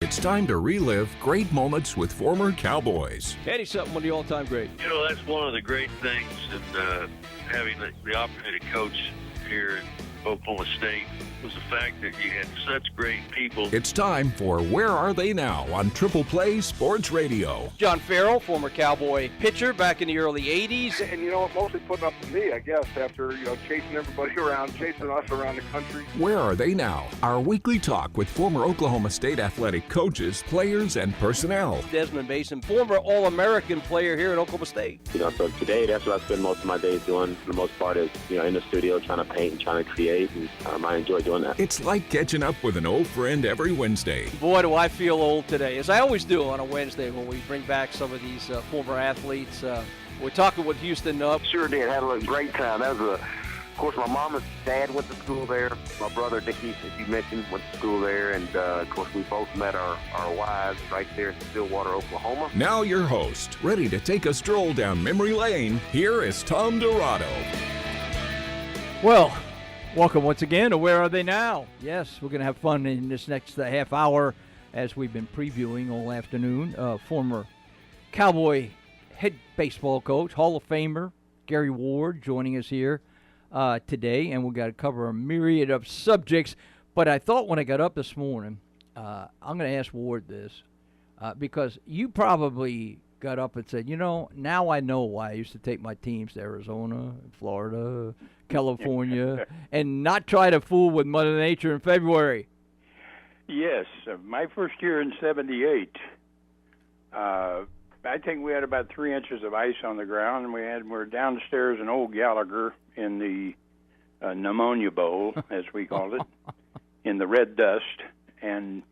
It's time to relive great moments with former Cowboys. Eddie Sutton, one of the all-time great. You know, that's one of the great things in having the opportunity to coach here at Oklahoma State was the fact that you had such great people. It's time for Where Are They Now on Triple Play Sports Radio. John Farrell, former Cowboy pitcher back in the early 80s. And, you know, mostly putting up with me, I guess, after, chasing everybody around, chasing us around the country. Where Are They Now? Our weekly talk with former Oklahoma State athletic coaches, players, and personnel. Desmond Mason, former All-American player here at Oklahoma State. So today, that's what I spend most of my days doing. For the most part is, in the studio trying to paint and trying to create, and I enjoy doing that. It's like catching up with an old friend every Wednesday. Boy, do I feel old today, as I always do on a Wednesday when we bring back some of these former athletes. We're talking with Houston. Sure did. Had a great time. That was of course, my mom and dad went to school there. My brother, Dickie, as you mentioned, went to school there. And, of course, we both met our wives right there in Stillwater, Oklahoma. Now your host, ready to take a stroll down memory lane, here is Tom Dirato. Well, welcome once again to Where Are They Now? Yes, we're going to have fun in this next half hour as we've been previewing all afternoon. Former Cowboy head baseball coach, Hall of Famer, Gary Ward, joining us here today, and we've got to cover a myriad of subjects. But I thought when I got up this morning, I'm going to ask Ward this, because you probably got up and said, now I know why I used to take my teams to Arizona, Florida, California, and not try to fool with Mother Nature in February. Yes, my first year in '78, I think we had about 3 inches of ice on the ground, and we're downstairs in Old Gallagher in the pneumonia bowl, as we called it, in the red dust, and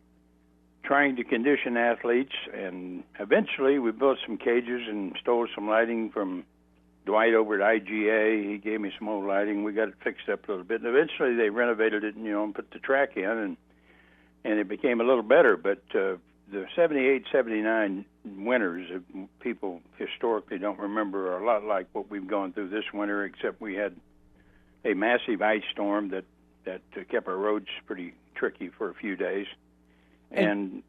trying to condition athletes. And eventually we built some cages and stole some lighting from Dwight over at IGA. He gave me some old lighting. We got it fixed up a little bit, and eventually they renovated it and put the track in, and it became a little better. But the 78, 79 winters, people historically don't remember, are a lot like what we've gone through this winter, except we had a massive ice storm that kept our roads pretty tricky for a few days. And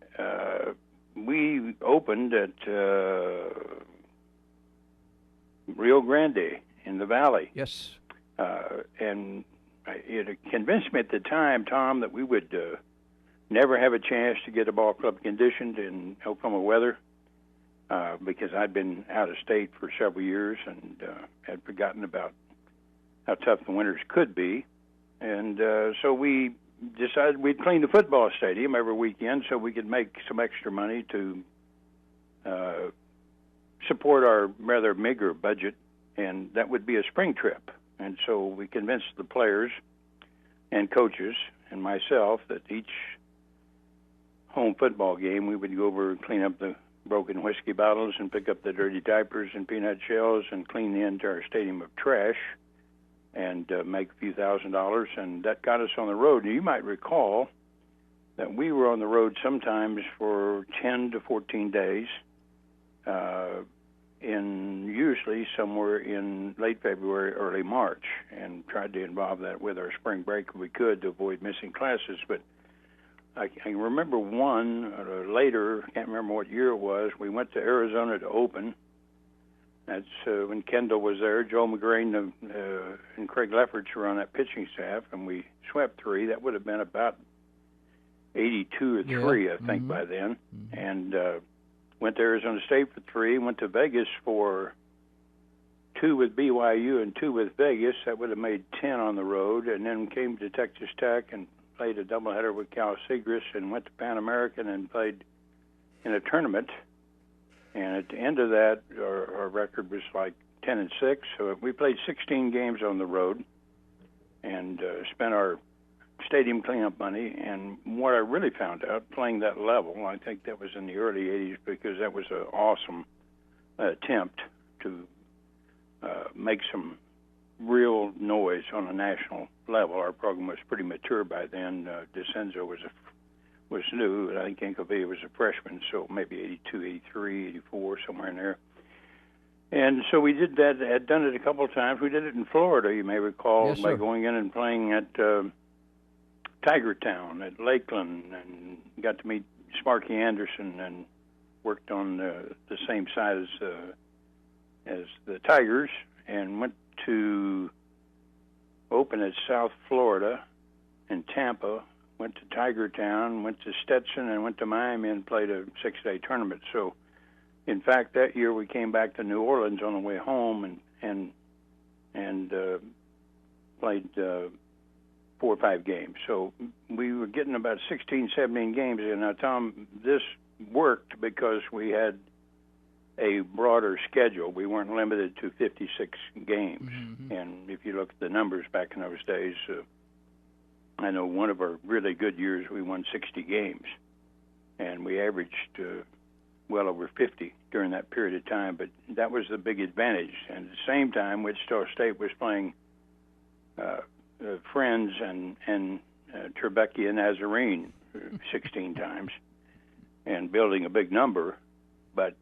we opened at Rio Grande in the valley. Yes. And it convinced me at the time, Tom, that we would never have a chance to get a ball club conditioned in Oklahoma weather, because I'd been out of state for several years and had forgotten about how tough the winters could be. And so we decided we'd clean the football stadium every weekend so we could make some extra money to support our rather meager budget, and that would be a spring trip. And so we convinced the players and coaches and myself that each home football game we would go over and clean up the broken whiskey bottles and pick up the dirty diapers and peanut shells and clean the entire stadium of trash and make a few $1,000s, and that got us on the road. And you might recall that we were on the road sometimes for 10 to 14 days, usually somewhere in late February, early March, and tried to involve that with our spring break if we could to avoid missing classes. But I remember one later, I can't remember what year it was, we went to Arizona to open. That's when Kendall was there. Joe McGrain and Craig Lefferts were on that pitching staff, and we swept 3. That would have been about 82 or 3, I think, by then. Mm-hmm. And went to Arizona State for 3, went to Vegas for 2 with BYU and 2 with Vegas. That would have made 10 on the road, and then came to Texas Tech and played a doubleheader with Cal Segris, and went to Pan American and played in a tournament. And at the end of that, our record was like 10-6. So we played 16 games on the road and spent our stadium cleanup money. And what I really found out playing that level, I think that was in the early 80s, because that was an awesome attempt to make some real noise on a national level. Our program was pretty mature by then. DeCenzo was new, and I think Incovilla was a freshman, so maybe 82, 83, 84, somewhere in there. And so we did that, had done it a couple of times. We did it in Florida, you may recall, yes, by going in and playing at Tigertown, at Lakeland, and got to meet Sparky Anderson and worked on the same side as the Tigers, and went to open at South Florida in Tampa, went to Tiger Town, went to Stetson, and went to Miami and played a 6-day tournament. So, in fact, that year we came back to New Orleans on the way home and played 4 or 5 games. So we were getting about 16, 17 games in. Now, Tom, this worked because we had a broader schedule. We weren't limited to 56 games. Mm-hmm. And if you look at the numbers back in those days, I know one of our really good years we won 60 games, and we averaged well over 50 during that period of time. But that was the big advantage. And at the same time, Wichita State was playing Friends and Trebekah Nazarene 16 times and building a big number. But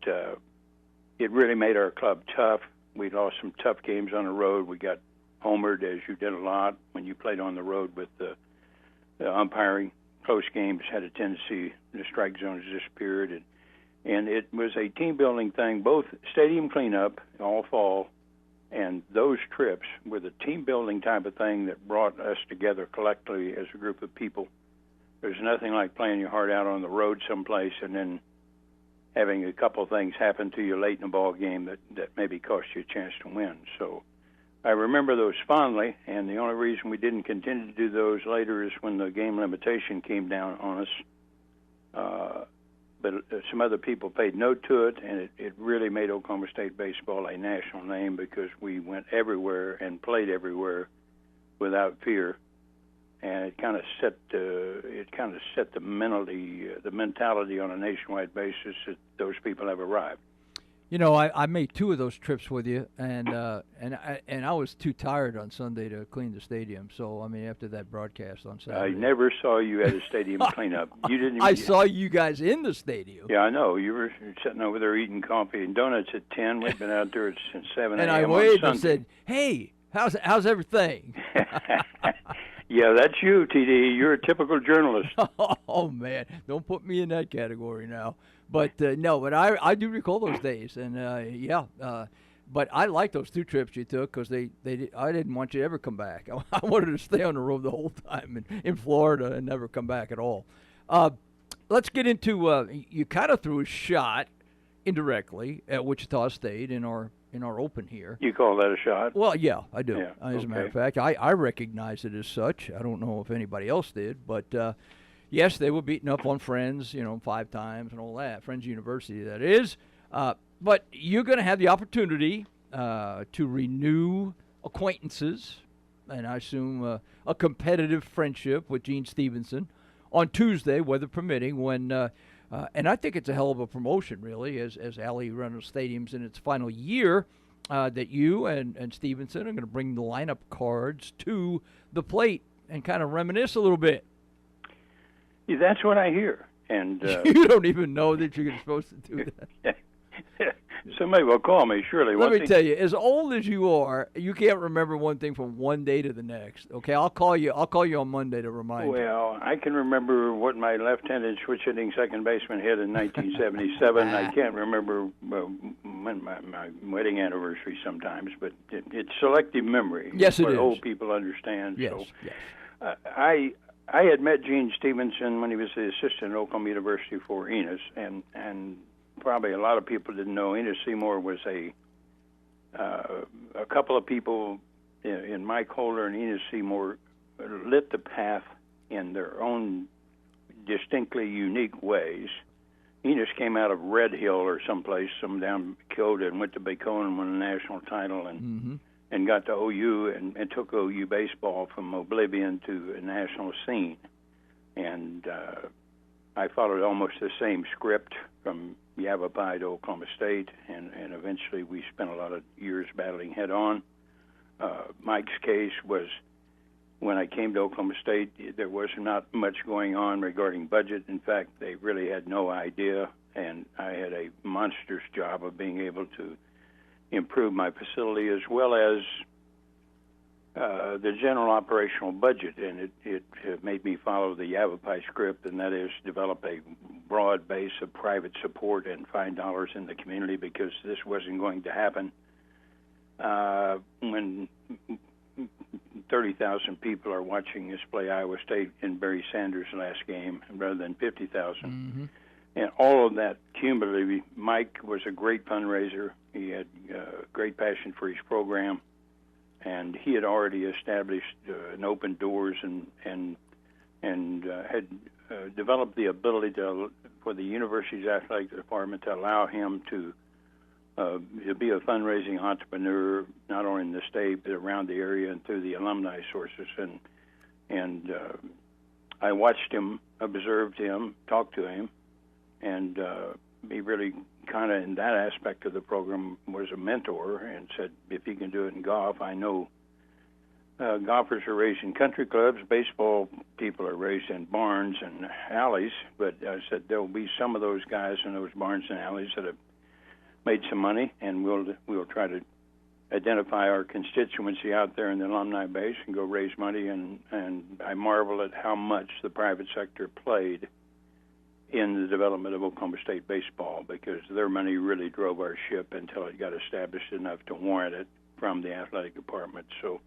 it really made our club tough. We lost some tough games on the road. We got homered, as you did a lot when you played on the road with the umpiring. Close games had a tendency, the strike zones disappeared. And it was a team-building thing, both stadium cleanup all fall, and those trips were the team-building type of thing that brought us together collectively as a group of people. There's nothing like playing your heart out on the road someplace and then having a couple of things happen to you late in the ball game that maybe cost you a chance to win. So I remember those fondly, and the only reason we didn't continue to do those later is when the game limitation came down on us. But some other people paid note to it, and it really made Oklahoma State baseball a national name because we went everywhere and played everywhere without fear, and it kind of set the mentality on a nationwide basis that those people have arrived. You know, I made 2 of those trips with you, and I was too tired on Sunday to clean the stadium. So I mean, after that broadcast on Saturday, I never saw you at a stadium cleanup. You didn't. I saw you guys in the stadium. Yeah, I know. You were sitting over there eating coffee and donuts at 10. We've been out there since 7 a.m. And I waved and said, "Hey, how's everything?" Yeah, that's you, TD. You're a typical journalist. Oh man, don't put me in that category now. But no, but I do recall those days, and but I like those 2 trips you took because I didn't want you to ever come back. I wanted to stay on the road the whole time in Florida and never come back at all. Let's get into you kind of threw a shot indirectly at Wichita State in our open here. You call that a shot? Well, yeah, I do. Yeah, as a matter of fact, I recognize it as such. I don't know if anybody else did, but yes, they were beating up on Friends, 5 times and all that. Friends University, that is. But you're going to have the opportunity to renew acquaintances, and I assume a competitive friendship with Gene Stevenson on Tuesday, weather permitting, when and I think it's a hell of a promotion, really, as Allie Reynolds Stadium's in its final year, that you and Stevenson are going to bring the lineup cards to the plate and kind of reminisce a little bit. Yeah, that's what I hear. And you don't even know that you're supposed to do that. Somebody will call me, surely. Let me tell you, as old as you are, you can't remember one thing from one day to the next. Okay, I'll call you on Monday to remind you. Well, I can remember what my left-handed switch-hitting second baseman hit in 1977. I can't remember when my wedding anniversary sometimes, but it's selective memory. Yes, it what is. Old people understand. Yes, so, yes. I had met Gene Stevenson when he was the assistant at Oklahoma University for Enos, and probably a lot of people didn't know Enos Seymour was a couple of people in Mike Holder and Enos Seymour lit the path in their own distinctly unique ways. Enos came out of Red Hill or someplace, some down Kyoto, and went to Bacone and won a national title, and got to OU and took OU baseball from oblivion to a national scene. And I followed almost the same script from Yavapai to Oklahoma State, and eventually we spent a lot of years battling head-on. Mike's case was when I came to Oklahoma State, there was not much going on regarding budget. In fact, they really had no idea, and I had a monstrous job of being able to improve my facility as well as the general operational budget, and it made me follow the Yavapai script, and that is develop a broad base of private support and find dollars in the community, because this wasn't going to happen when 30,000 people are watching us play Iowa State in Barry Sanders' last game rather than 50,000. Mm-hmm. And all of that cumulatively, Mike was a great fundraiser. He had great passion for his program, and he had already established and opened doors and had developed the ability for the university's athletic department to allow him to be a fundraising entrepreneur, not only in the state but around the area and through the alumni sources. And I watched him, observed him, talked to him, and he really kind of in that aspect of the program was a mentor, and said if he can do it in golf, I know golfers are raised in country clubs, baseball people are raised in barns and alleys, but I said there will be some of those guys in those barns and alleys that have made some money, and we'll try to identify our constituency out there in the alumni base and go raise money. And I marvel at how much the private sector played in the development of Oklahoma State baseball, because their money really drove our ship until it got established enough to warrant it from the athletic department. So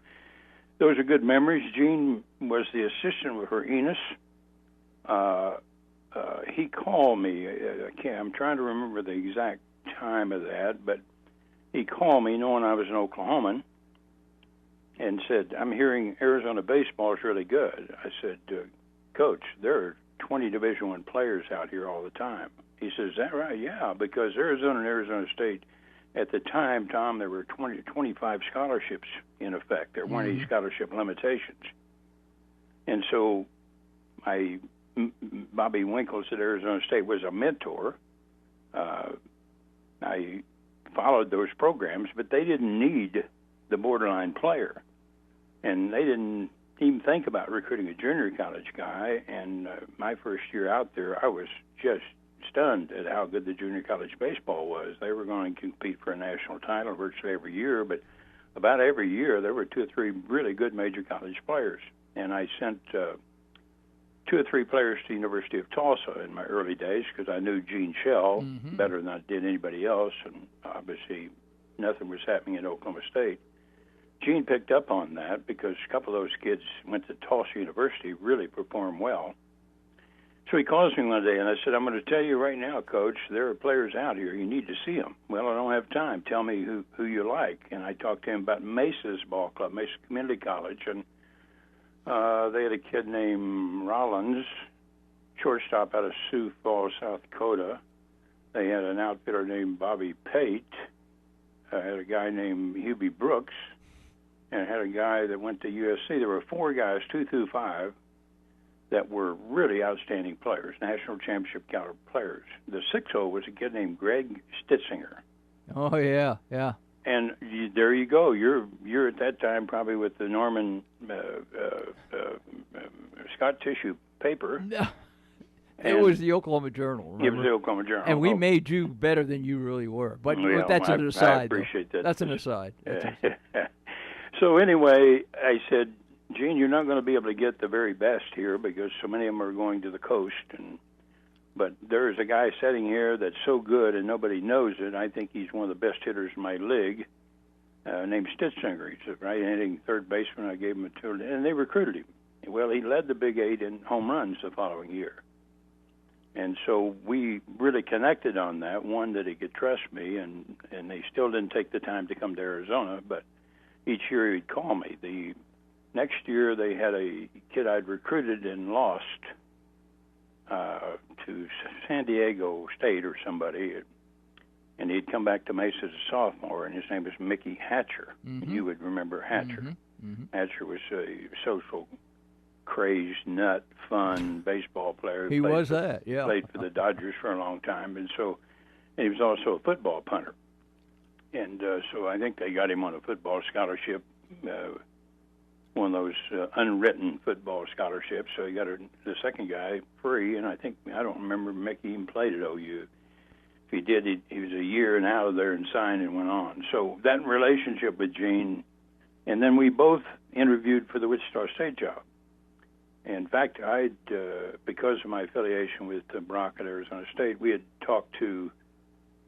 those are good memories. Gene was the assistant for Enos. He called me. I'm trying to remember the exact time of that, but he called me knowing I was an Oklahoman and said, I'm hearing Arizona baseball is really good. I said, Coach, there are 20 Division I players out here all the time. He says, is that right? Yeah, because Arizona and Arizona State, at the time, Tom, there were 20 to 25 scholarships in effect. There weren't any scholarship limitations. And so Bobby Winkles at Arizona State was a mentor. I followed those programs, but they didn't need the borderline player. And they didn't even think about recruiting a junior college guy. And my first year out there, I was just stunned at how good the junior college baseball was. They were going to compete for a national title virtually every year, but about every year there were 2 or 3 really good major college players. And I sent 2 or 3 players to the University of Tulsa in my early days, because I knew Gene Shell better than I did anybody else, and obviously nothing was happening at Oklahoma State. Gene picked up on that because a couple of those kids went to Tulsa University, really performed well. So he calls me one day, and I said, I'm going to tell you right now, Coach, there are players out here. You need to see them. Well, I don't have time. Tell me who you like. And I talked to him about Mesa's ball club, Mesa Community College, and they had a kid named Rollins, shortstop out of Sioux Falls, South Dakota. They had an outfitter named Bobby Pate. Had a guy named Hubie Brooks, and had a guy that went to USC. There were 4 guys, 2 through 5, that were really outstanding players, national championship caliber players. The 6-0 was a kid named Greg Stitzinger. Oh, yeah. And there you go. You're at that time probably with the Norman Scott tissue paper. It was the Oklahoma Journal. Remember? It was the Oklahoma Journal. And we made you better than you really were. But well, that's an aside. I appreciate that. That's an aside. So anyway, I said, Gene, you're not going to be able to get the very best here because so many of them are going to the coast. But there's a guy sitting here that's so good and nobody knows it. I think he's one of the best hitters in my league, named Stitzinger. He's a right-handing third baseman. I gave him a 2, and they recruited him. Well, he led the Big 8 in home runs the following year. And so we really connected on that, one, that he could trust me, and they still didn't take the time to come to Arizona, but each year he'd call me. The next year they had a kid I'd recruited and lost to San Diego State or somebody, and he'd come back to Mesa as a sophomore, and his name was Mickey Hatcher. And you would remember Hatcher. Hatcher was a social crazed, nut, fun baseball player. He was that, yeah. Played for the Dodgers for a long time, and he was also a football punter. And so I think they got him on a football scholarship, one of those unwritten football scholarships. So he got the second guy free, and I don't remember Mickey even played at OU. If he did, he was a year and out of there and signed and went on. So that relationship with Gene And then we both interviewed for the Wichita State job. In fact, because of my affiliation with Brock at Arizona State, we had talked to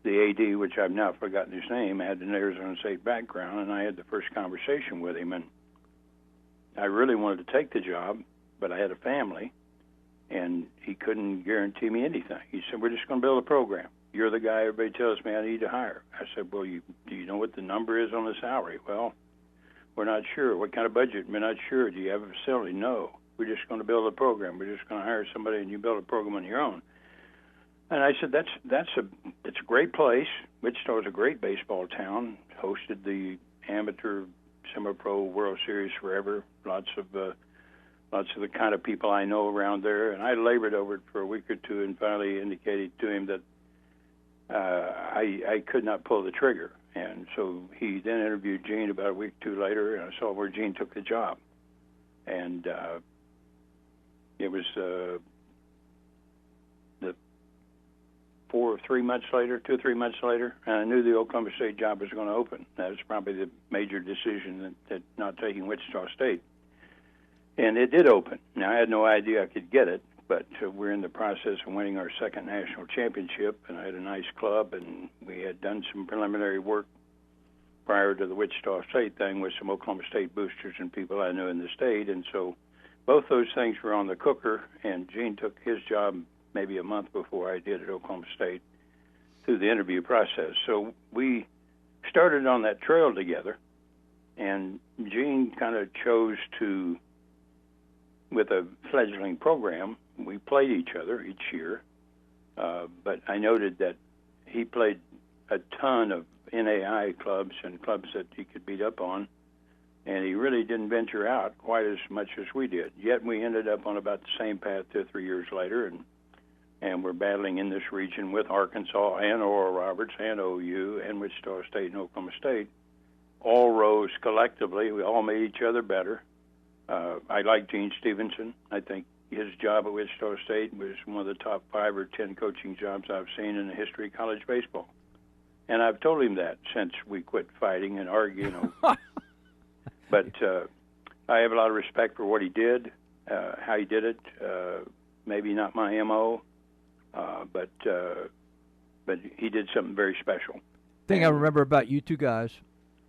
the AD, which I've now forgotten his name, had an Arizona State background, and I had the first conversation with him. And I really wanted to take the job, but I had a family, and he couldn't guarantee me anything. He said, we're just going to build a program. You're the guy everybody tells me I need to hire. I said, well, do you know what the number is on the salary? Well, we're not sure. What kind of budget? We're not sure. Do you have a facility? No. We're just going to build a program. We're just going to hire somebody, and you build a program on your own. And I said, it's a great place. Wichita is a great baseball town. Hosted the amateur semi-pro World Series forever. Lots of the kind of people I know around there. And I labored over it for a week or two, and finally indicated to him that I could not pull the trigger. And so he then interviewed Gene about a week or two later, and I saw where Gene took the job. And it was the 2 or 3 months later, and I knew the Oklahoma State job was going to open. That was probably the major decision that not taking Wichita State. And it did open. Now, I had no idea I could get it, but we're in the process of winning our second national championship, and I had a nice club, and we had done some preliminary work prior to the Wichita State thing with some Oklahoma State boosters and people I knew in the state. And so both those things were on the cooker, and Gene took his job maybe a month before I did at Oklahoma State through the interview process. So we started on that trail together, and Gene kind of chose to, with a fledgling program, we played each other each year, but I noted that he played a ton of NAI clubs and clubs that he could beat up on, and he really didn't venture out quite as much as we did. Yet we ended up on about the same path 2 or 3 years later, and we're battling in this region with Arkansas and Oral Roberts and OU and Wichita State and Oklahoma State. All rose collectively. We all made each other better. I like Gene Stevenson. I think his job at Wichita State was one of the top 5 or 10 coaching jobs I've seen in the history of college baseball. And I've told him that since we quit fighting and arguing. But I have a lot of respect for what he did, how he did it. Maybe not my MO, but he did something very special. Thing I remember about you two guys,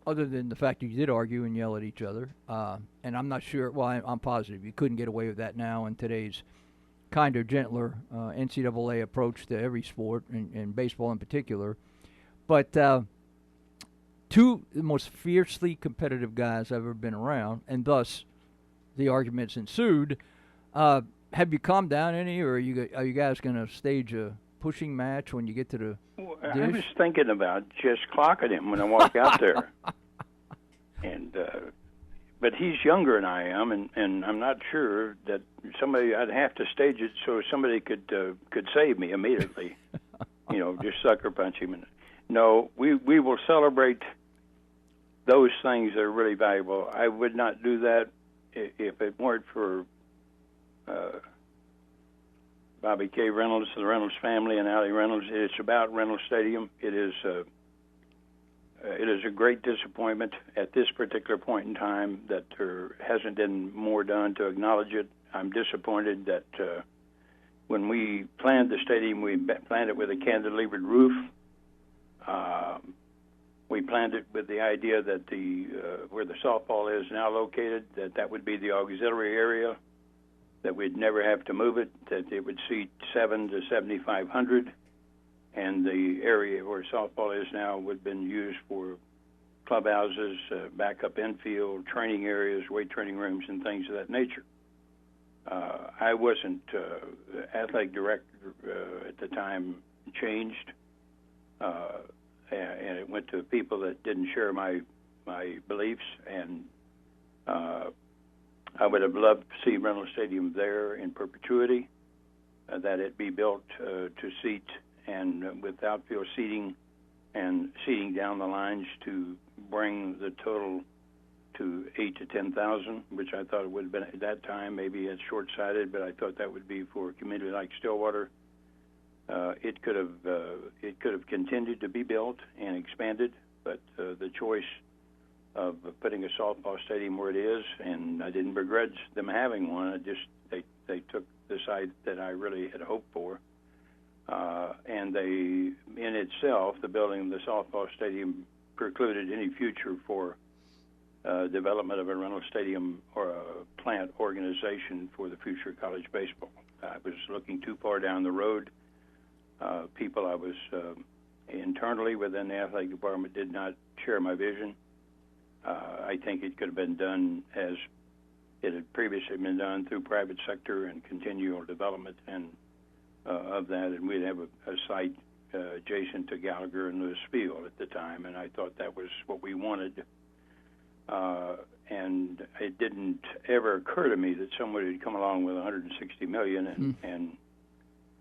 other than the fact that you did argue and yell at each other, and I'm not sure, well, I'm positive you couldn't get away with that now in today's kinder, gentler NCAA approach to every sport, and baseball in particular. But two of the most fiercely competitive guys I've ever been around, and thus the arguments ensued. Have you calmed down any, or are you guys going to stage a pushing match when you get to the dish? I was thinking about just clocking him when I walk out there. And but he's younger than I am, and I'm not sure that I'd have to stage it so somebody could save me immediately. Just sucker punch him. No, we will celebrate those things that are really valuable. I would not do that if it weren't for Bobby K. Reynolds, the Reynolds family, and Allie Reynolds. It's about Reynolds Stadium. It is a great disappointment at this particular point in time that there hasn't been more done to acknowledge it. I'm disappointed that when we planned the stadium, we planned it with a cantilevered roof. We planned it with the idea that where the softball is now located, that would be the auxiliary area, that we'd never have to move it, that it would seat 700 to 7,500, and the area where softball is now would have been used for clubhouses, backup infield, training areas, weight training rooms, and things of that nature. I wasn't athletic director at the time, changed, and it went to people that didn't share my beliefs, and I would have loved to see Reynolds Stadium there in perpetuity, that it be built to seat and with outfield seating and seating down the lines to bring the total to 8,000 to 10,000, which I thought it would have been at that time. Maybe it's short-sighted, but I thought that would be for a community like Stillwater. It could have continued to be built and expanded, but the choice of putting a softball stadium where it is, and I didn't begrudge them having one. They took the site that I really had hoped for, and they, in itself, the building of the softball stadium precluded any future for development of a rental stadium or a plant organization for the future of college baseball. I was looking too far down the road. People I was internally within the athletic department did not share my vision. I think it could have been done as it had previously been done through private sector and continual development and of that, and we'd have a site adjacent to Gallagher and Lewis Field at the time, and I thought that was what we wanted. And it didn't ever occur to me that somebody would come along with $160 million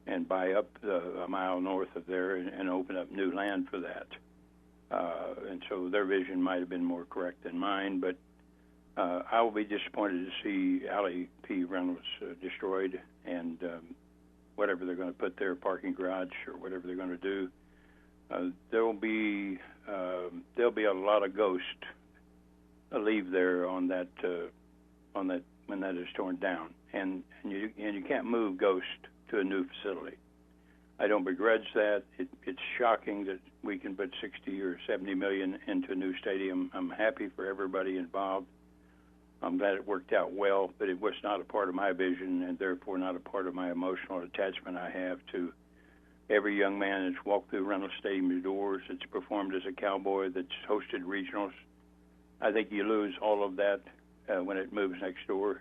and buy up a mile north of there and open up new land for that. And so their vision might have been more correct than mine, but I will be disappointed to see Allie P Reynolds destroyed, and whatever they're going to put there, parking garage or whatever they're going to do, there'll be a lot of ghosts leave there on that when that is torn down, and you can't move ghost to a new facility. I don't begrudge that. It's shocking that we can put 60 or 70 million into a new stadium. I'm happy for everybody involved. I'm glad it worked out well, but it was not a part of my vision, and therefore not a part of my emotional attachment I have to every young man that's walked through Reynolds Stadium doors, that's performed as a Cowboy, that's hosted regionals. I think you lose all of that when it moves next door.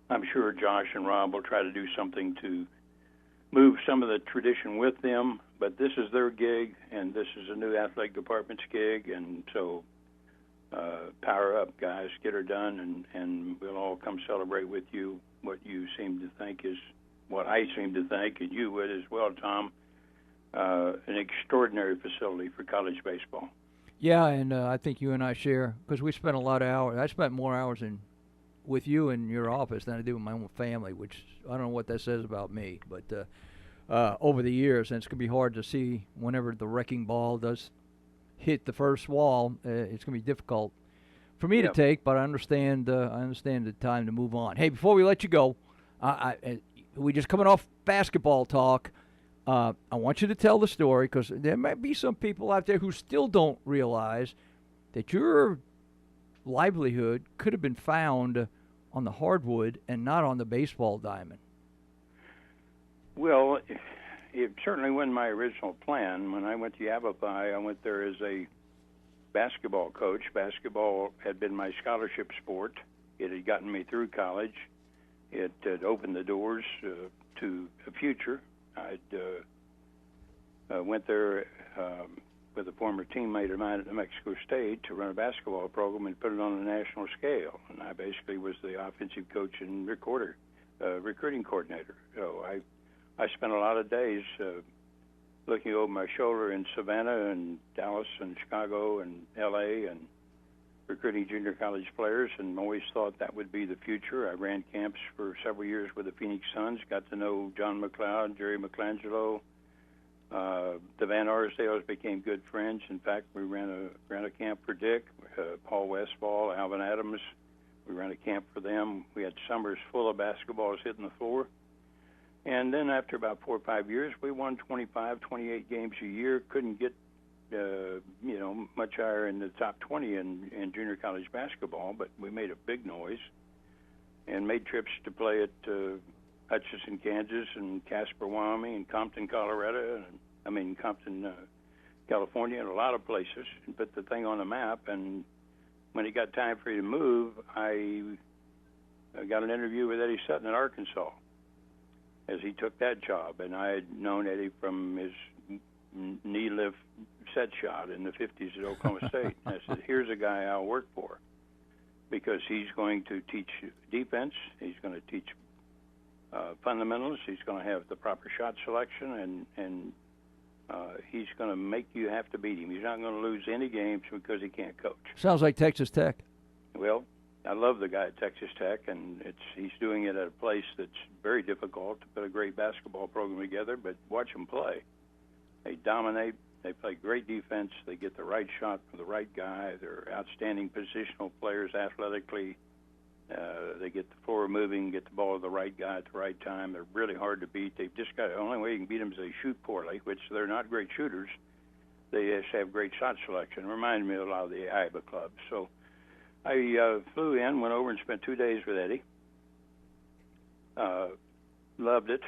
I'm sure Josh and Rob will try to do something to move some of the tradition with them, but this is their gig, and this is a new athletic department's gig, and so power up, guys, get her done, and we'll all come celebrate with you what you seem to think is what I seem to think, and you would as well, Tom, an extraordinary facility for college baseball. Yeah, and I think you and I share, because we spent a lot of hours. I spent more hours with you in your office than I do with my own family, which I don't know what that says about me. But over the years, and it's going to be hard to see whenever the wrecking ball does hit the first wall, it's going to be difficult for me to take, but I understand the time to move on. Hey, before we let you go, we just coming off basketball talk. I want you to tell the story, because there might be some people out there who still don't realize that your livelihood could have been found on the hardwood and not on the baseball diamond. Well, it certainly wasn't my original plan. When I went to Yavapai, I went there as a basketball coach. Basketball had been my scholarship sport. It had gotten me through college. It had opened the doors to a future. I went there with a former teammate of mine at New Mexico State to run a basketball program and put it on a national scale. And I basically was the offensive coach and recruiting coordinator. So I spent a lot of days looking over my shoulder in Savannah and Dallas and Chicago and L.A. and recruiting junior college players, and always thought that would be the future. I ran camps for several years with the Phoenix Suns, got to know John McLeod, Jerry McLangelo. The Van Arsdales became good friends. In fact, we ran a camp for Dick, Paul Westfall, Alvin Adams. We ran a camp for them. We had summers full of basketballs hitting the floor. And then after about 4 or 5 years, we won 25, 28 games a year. Couldn't get much higher in the top 20 in junior college basketball, but we made a big noise and made trips to play at Hutchinson, Kansas, and Casper, Wyoming, and Compton, Colorado, Compton, California, and a lot of places, and put the thing on the map. And when it got time for you to move, I got an interview with Eddie Sutton in Arkansas as he took that job, and I had known Eddie from his knee lift set shot in the 50s at Oklahoma State. And I said, here's a guy I'll work for, because he's going to teach defense, he's going to teach fundamentals, he's going to have the proper shot selection, and he's going to make you have to beat him. He's not going to lose any games because he can't coach. Sounds like Texas Tech. Well, I love the guy at Texas Tech, and he's doing it at a place that's very difficult to put a great basketball program together, but watch him play. They dominate They play great defense. They get the right shot for the right guy. They're outstanding positional players athletically. They get the floor moving, get the ball to the right guy at the right time. They're really hard to beat. They've just got the only way you can beat them is they shoot poorly, which they're not great shooters. They just have great shot selection. It reminded me of a lot of the Iowa clubs. So I flew in, went over and spent 2 days with Eddie. Loved it.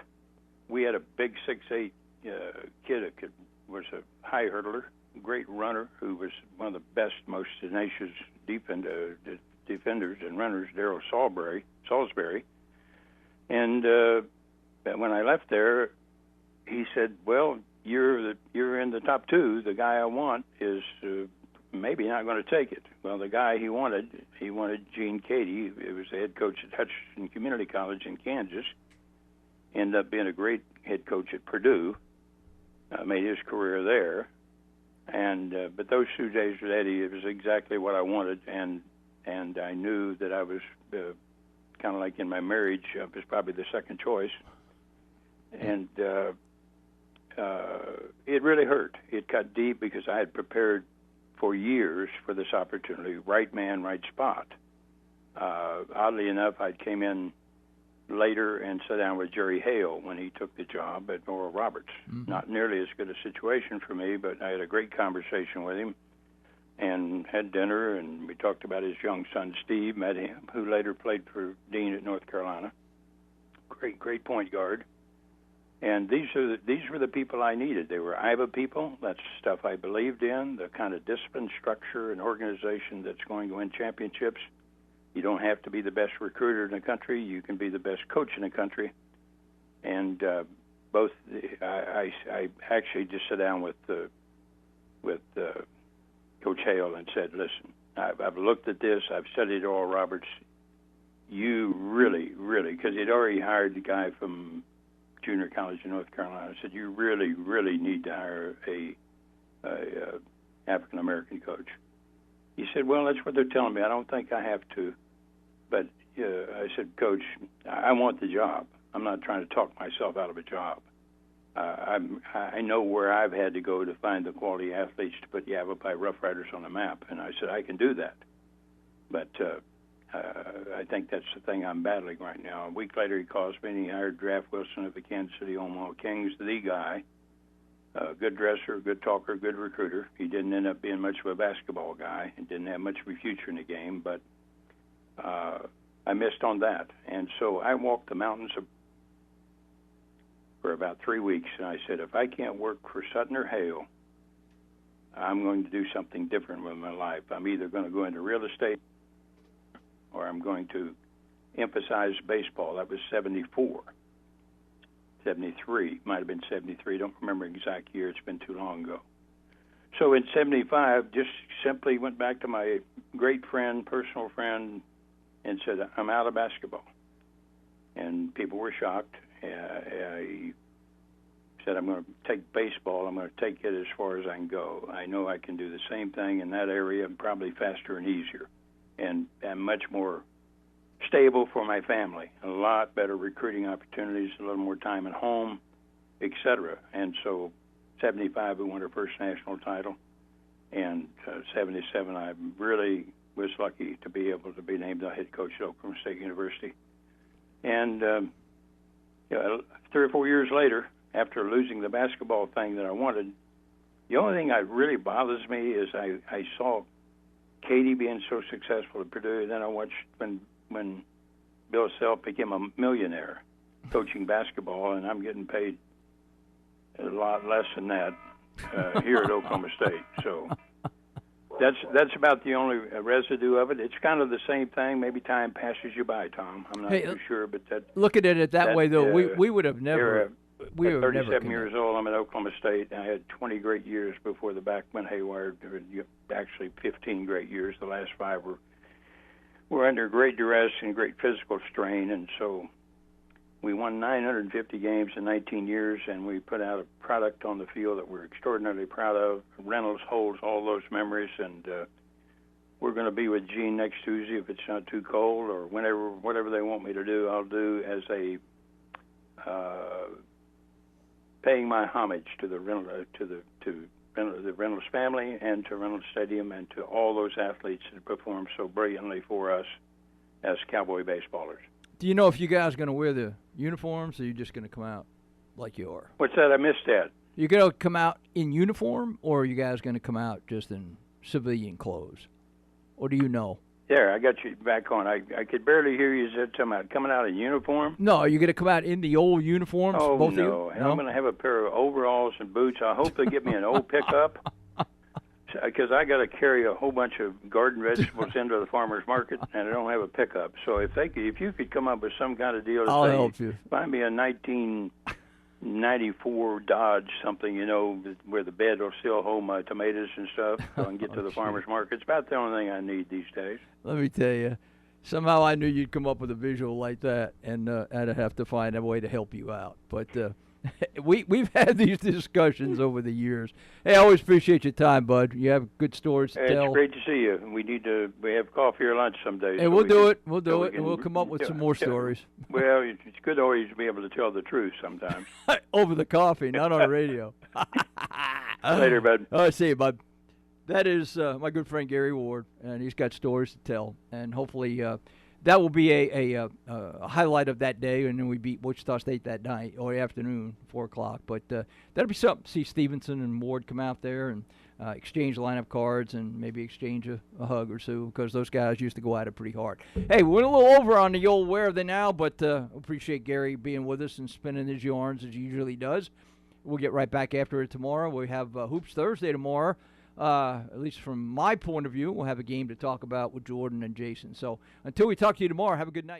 We had a big 6'8" kid that was a high hurdler, great runner, who was one of the best, most tenacious defenders and runners, Daryl Salisbury. And when I left there, he said, "Well, you're in the top two. The guy I want is maybe not going to take it." Well, the guy he wanted Gene Cady. He was the head coach at Hutchinson Community College in Kansas. Ended up being a great head coach at Purdue. Made his career there. And but those 2 days with Eddie, it was exactly what I wanted, and I knew that I was kind of like in my marriage, I was probably the second choice. And it really hurt. It cut deep because I had prepared for years for this opportunity. Right man, right spot. Oddly enough, I came in later and sat down with Jerry Hale when he took the job at Oral Roberts. Mm-hmm. Not nearly as good a situation for me, but I had a great conversation with him and had dinner, and we talked about his young son, Steve, met him, who later played for Dean at North Carolina. Great point guard. And these were the people I needed. They were Iowa people. That's stuff I believed in, the kind of discipline, structure, and organization that's going to win championships. You don't have to be the best recruiter in the country. You can be the best coach in the country. And I actually just sat down with Coach Hale and said, "Listen, I've looked at this. I've studied Oral Roberts. You really, because he'd already hired the guy from junior college in North Carolina. I said, you really need to hire a African American coach." He said, "Well, that's what they're telling me. I don't think I have to." But I said, "Coach, I want the job. I'm not trying to talk myself out of a job. I know where I've had to go to find the quality athletes to put Yavapai Rough Riders on the map." And I said, "I can do that. But I think that's the thing I'm battling right now." A week later, he calls me, and he hired Draft Wilson of the Kansas City Omaha Kings, the guy. Good dresser, good talker, good recruiter. He didn't end up being much of a basketball guy and didn't have much of a future in the game, but I missed on that. And so I walked the mountains for about 3 weeks, and I said, if I can't work for Sutton or Hale, I'm going to do something different with my life. I'm either going to go into real estate or I'm going to emphasize baseball. That was 74. 73, might have been 73, don't remember exact year, it's been too long ago. So in 75, just simply went back to my great friend, personal friend, and said, I'm out of basketball. And people were shocked. I said, I'm going to take baseball, I'm going to take it as far as I can go. I know I can do the same thing in that area, probably faster and easier, and much more stable for my family, a lot better recruiting opportunities, a little more time at home, etc. And so 75, we won our first national title, and 77, I really was lucky to be able to be named the head coach at Oklahoma State University. And 3 or 4 years later, after losing the basketball thing that I wanted, the only thing that really bothers me is I saw Katie being so successful at Purdue, and then I watched when Bill Self became a millionaire coaching basketball, and I'm getting paid a lot less than that here at Oklahoma State. So that's about the only residue of it. It's kind of the same thing. Maybe time passes you by, Tom. I'm not too sure, but looking at it that way, though, we would have never. We were 37 years old. I'm at Oklahoma State, and I had 20 great years before the back went haywire. Actually, 15 great years. The last 5 were under great duress and great physical strain, and so we won 950 games in 19 years, and we put out a product on the field that we're extraordinarily proud of. Reynolds holds all those memories, and we're going to be with Gene next Tuesday if it's not too cold, or whatever they want me to do, I'll do as a paying my homage to the Reynolds family and to Reynolds Stadium and to all those athletes that performed so brilliantly for us as Cowboy baseballers. Do you know if you guys are going to wear the uniforms, or are you just going to come out like you are? What's that? I missed that. You going to come out in uniform, or are you guys going to come out just in civilian clothes? Or do you know? There, I got you back on. I could barely hear you talking about coming out in uniform. No, are you going to come out in the old uniforms? Oh, both no. Of you? And I'm going to have a pair of overalls and boots. I hope they get me an old pickup because I got to carry a whole bunch of garden vegetables into the farmer's market, and I don't have a pickup. So if you could come up with some kind of deal to I'll say, help you. Find me a 1994 Dodge something, where the bed will still hold my tomatoes and stuff so I can get to the farmer's market. It's about the only thing I need these days. Let me tell you, somehow I knew you'd come up with a visual like that, and I'd have to find a way to help you out. But we've had these discussions over the years. Hey, I always appreciate your time, bud. You have good stories to tell. It's great to see you. We have coffee or lunch someday. Hey, we'll do it, and we'll come up with some more stories. Well, it's good always to be able to tell the truth sometimes. Over the coffee, not on the radio. Later, bud. All right, see you, bud. That is my good friend Gary Ward, and he's got stories to tell. And hopefully that will be a highlight of that day, and then we beat Wichita State that night or afternoon, 4 o'clock. But that'll be something. See Stevenson and Ward come out there and exchange lineup cards and maybe exchange a hug or two, because those guys used to go at it pretty hard. Hey, we went a little over on the old Where Are They Now, but appreciate Gary being with us and spinning his yarns as he usually does. We'll get right back after it tomorrow. We have Hoops Thursday tomorrow. At least from my point of view, we'll have a game to talk about with Jordan and Jason. So until we talk to you tomorrow, have a good night.